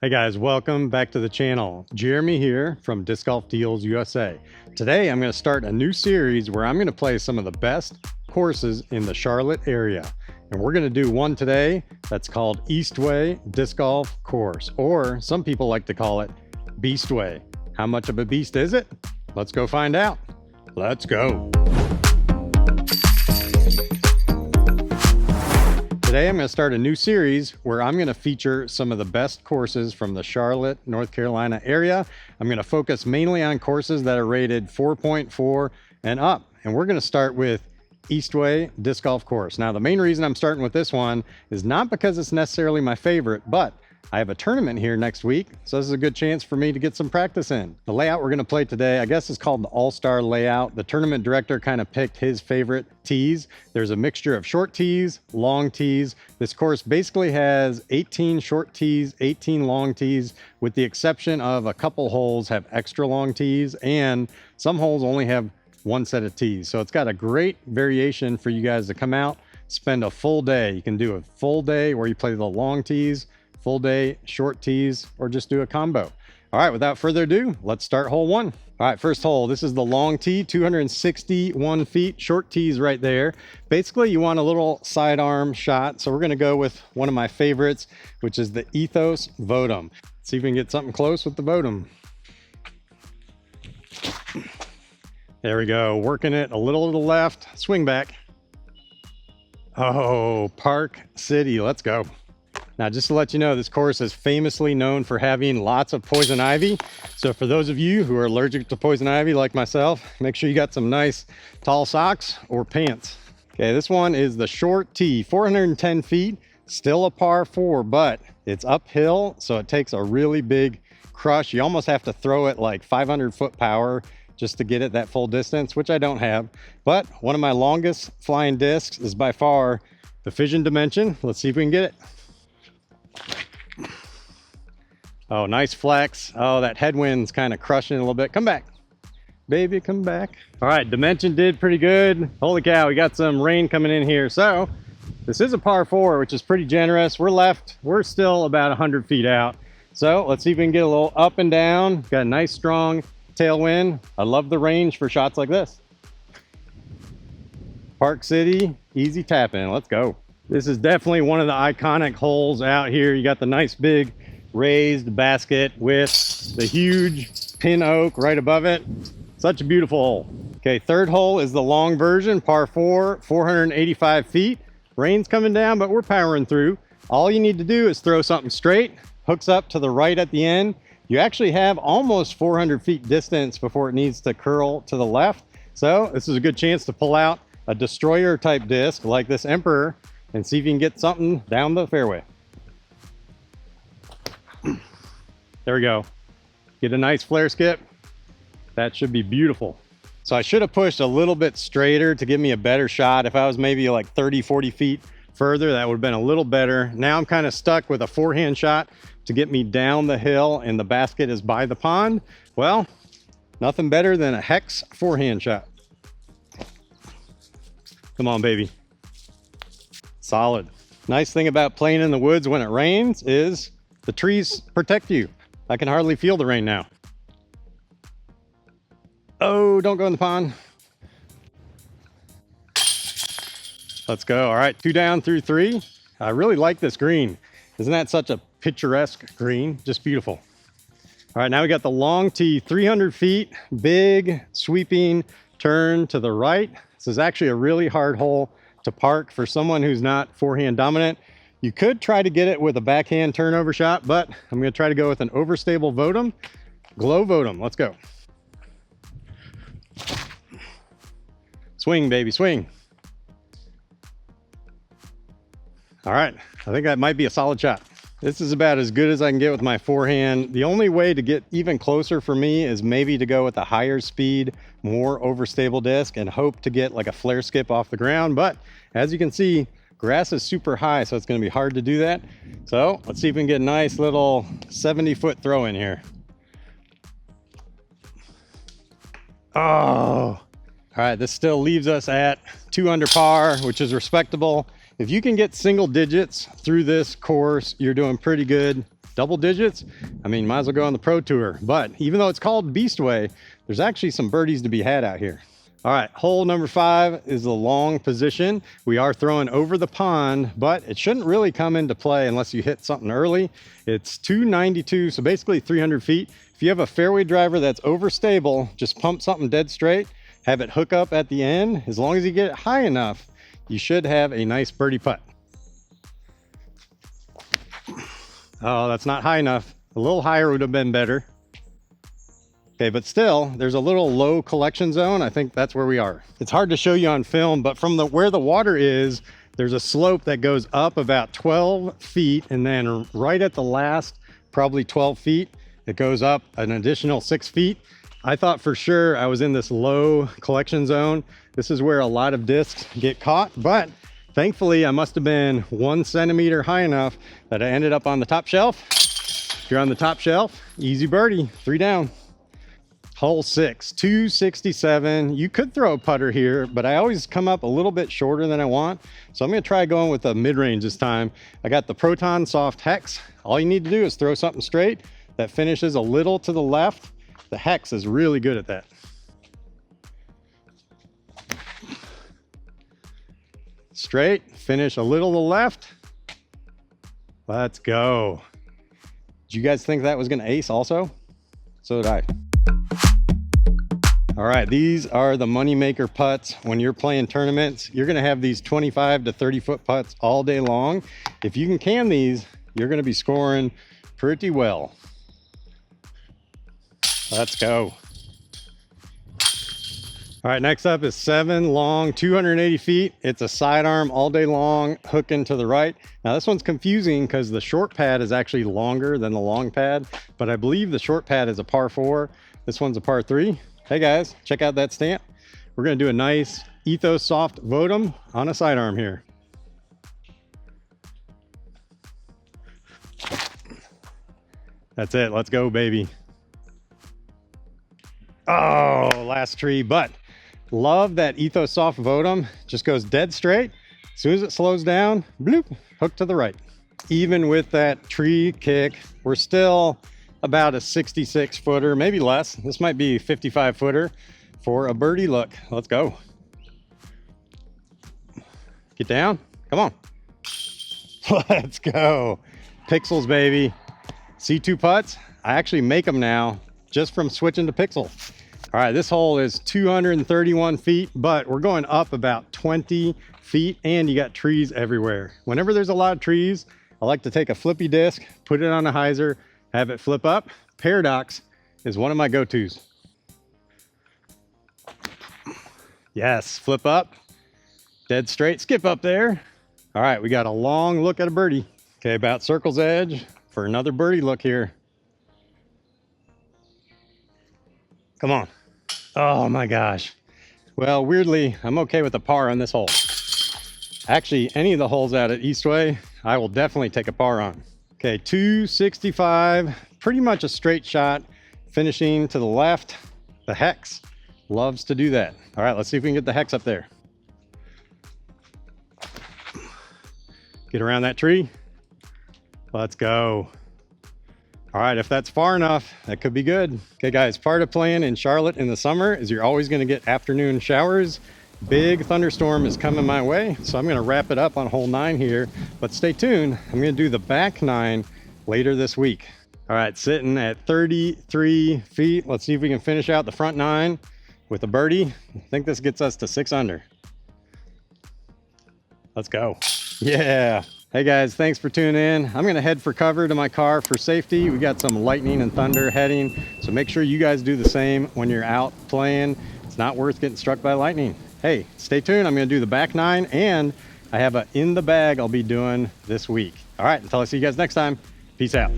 Hey guys, welcome back to the channel. Jeremy here from Disc Golf Deals USA. Today I'm going to start a new series where I'm going to play some of the best courses in the Charlotte area. And we're going to do one today that's called Eastway Disc Golf Course, or some people like to call it Beastway. How much of a beast is it? Let's go find out. Let's go. Today I'm going to start a new series where I'm going to feature some of the best courses from the Charlotte, North Carolina area. I'm going to focus mainly on courses that are rated 4.4 and up. And we're going to start with Eastway Disc Golf Course. Now, the main reason I'm starting with this one is not because it's necessarily my favorite, but I have a tournament here next week, so this is a good chance for me to get some practice in. The layout we're going to play today, I guess, is called the All-Star layout. The tournament director kind of picked his favorite tees. There's a mixture of short tees, long tees. This course basically has 18 short tees, 18 long tees, with the exception of a couple holes have extra long tees, and some holes only have one set of tees. So it's got a great variation for you guys to come out, spend a full day. You can do a full day where you play the long tees, full day short tees, or just do a combo. All right, without further ado, let's start hole one. All right, first hole, this is the long tee, 261 feet, short tees right there. Basically, you want a little sidearm shot, so we're gonna go with one of my favorites, which is the Ethos Votum. Let's see if we can get something close with the Votum. There we go, working it a little to the left, swing back. Oh, Park City, let's go. Now, just to let you know, this course is famously known for having lots of poison ivy. So for those of you who are allergic to poison ivy like myself, make sure you got some nice tall socks or pants. Okay, this one is the short tee, 410 feet, still a par 4, but it's uphill, so it takes a really big crush. You almost have to throw it like 500 foot power just to get it that full distance, which I don't have. But one of my longest flying discs is by far the Fission Dimension. Let's see if we can get it. Oh, nice flex. Oh, that headwind's kind of crushing it a little bit. Come back, baby, come back. All right, Dimension did pretty good. Holy cow, we got some rain coming in here. So this is a par 4, which is pretty generous. We're still about 100 feet out. So let's see if we can get a little up and down. Got a nice strong tailwind. I love the range for shots like this. Park City, easy tap in. Let's go. This is definitely one of the iconic holes out here. You got the nice big raised basket with the huge pin oak right above it. Such a beautiful hole. Okay, third hole is the long version, par 4, 485 feet. Rain's coming down, but we're powering through. All you need to do is throw something straight, hooks up to the right at the end. You actually have almost 400 feet distance before it needs to curl to the left. So this is a good chance to pull out a destroyer type disc like this Emperor and see if you can get something down the fairway. There we go. Get a nice flare skip. That should be beautiful. So I should have pushed a little bit straighter to give me a better shot. If I was maybe like 30, 40 feet further, that would have been a little better. Now I'm kind of stuck with a forehand shot to get me down the hill, and the basket is by the pond. Well, nothing better than a hex forehand shot. Come on, baby. Solid. Nice thing about playing in the woods when it rains is the trees protect you. I can hardly feel the rain now. Oh, don't go in the pond. Let's go. All right, 2 down through 3. I really like this green. Isn't that such a picturesque green? Just beautiful. All right, now we got the long tee, 300 feet, big sweeping turn to the right. This is actually a really hard hole to park for someone who's not forehand dominant. You could try to get it with a backhand turnover shot, but I'm going to try to go with an overstable Votum. Glow Votum. Let's go. Swing, baby, swing. All right, I think that might be a solid shot. This is about as good as I can get with my forehand. The only way to get even closer for me is maybe to go with a higher speed, more overstable disc and hope to get like a flare skip off the ground. But as you can see, grass is super high, so it's going to be hard to do that. So let's see if we can get a nice little 70-foot throw in here. Oh, all right. This still leaves us at 2 under par, which is respectable. If you can get single digits through this course, you're doing pretty good. double digits, I mean, might as well go on the pro tour. But even though it's called Beastway, there's actually some birdies to be had out here. All right, hole number 5 is the long position. We are throwing over the pond, but it shouldn't really come into play unless you hit something early. It's 292, so basically 300 feet. If you have a fairway driver that's overstable, just pump something dead straight, have it hook up at the end. As long as you get it high enough, you should have a nice birdie putt. Oh, that's not high enough. A little higher would have been better. Okay, but still, there's a little low collection zone. I think that's where we are. It's hard to show you on film, but from where the water is, there's a slope that goes up about 12 feet, and then right at the last, probably 12 feet, it goes up an additional 6 feet. I thought for sure I was in this low collection zone. This is where a lot of discs get caught, but thankfully I must have been 1 centimeter high enough that I ended up on the top shelf. If you're on the top shelf, easy birdie, 3 down. Hole 6, 267. You could throw a putter here, but I always come up a little bit shorter than I want. So I'm gonna try going with a mid-range this time. I got the Proton Soft Hex. All you need to do is throw something straight that finishes a little to the left. The Hex is really good at that. Straight, finish a little to the left. Let's go. Did you guys think that was gonna ace also? So did I. All right, these are the moneymaker putts. When you're playing tournaments, you're gonna have these 25 to 30 foot putts all day long. If you can these, you're gonna be scoring pretty well. Let's go. All right, next up is 7 long, 280 feet. It's a sidearm all day long, hooking to the right. Now this one's confusing because the short pad is actually longer than the long pad, but I believe the short pad is a par 4. This one's a par 3. Hey guys, check out that stamp. We're gonna do a nice Ethos Soft Votum on a sidearm here. That's it, let's go baby. Oh, last tree, but love that Ethos Soft Votum. Just goes dead straight. As soon as it slows down, bloop, hook to the right. Even with that tree kick, we're still about a 66 footer, maybe less. This might be 55 footer for a birdie look. Let's go. Get down, come on. Let's go. Pixels, baby. C2 putts, I actually make them now just from switching to Pixel. All right, this hole is 231 feet, but we're going up about 20 feet and you got trees everywhere. Whenever there's a lot of trees, I like to take a flippy disc, put it on a hyzer, have it flip up. Paradox is one of my go-tos. Yes, flip up, dead straight, skip up there. All right, we got a long look at a birdie. Okay, about circle's edge for another birdie look here. Come on. Oh my gosh. Well, weirdly, I'm okay with a par on this hole. Actually, any of the holes out at Eastway, I will definitely take a par on. Okay, 265, pretty much a straight shot, finishing to the left. The Hex loves to do that. All right, let's see if we can get the Hex up there. Get around that tree. Let's go. All right, if that's far enough, that could be good. Okay guys, part of playing in Charlotte in the summer is you're always gonna get afternoon showers. Big thunderstorm is coming my way, so I'm gonna wrap it up on hole 9 here, but stay tuned. I'm gonna do the back 9 later this week. All right, sitting at 33 feet. Let's see if we can finish out the front 9 with a birdie. I think this gets us to 6 under. Let's go. Yeah. Hey guys, thanks for tuning in. I'm gonna head for cover to my car for safety. We got some lightning and thunder heading, so make sure you guys do the same when you're out playing. It's not worth getting struck by lightning. Hey, stay tuned. I'm gonna do the back 9 and I have a in the bag I'll be doing this week. All right, until I see you guys next time, peace out.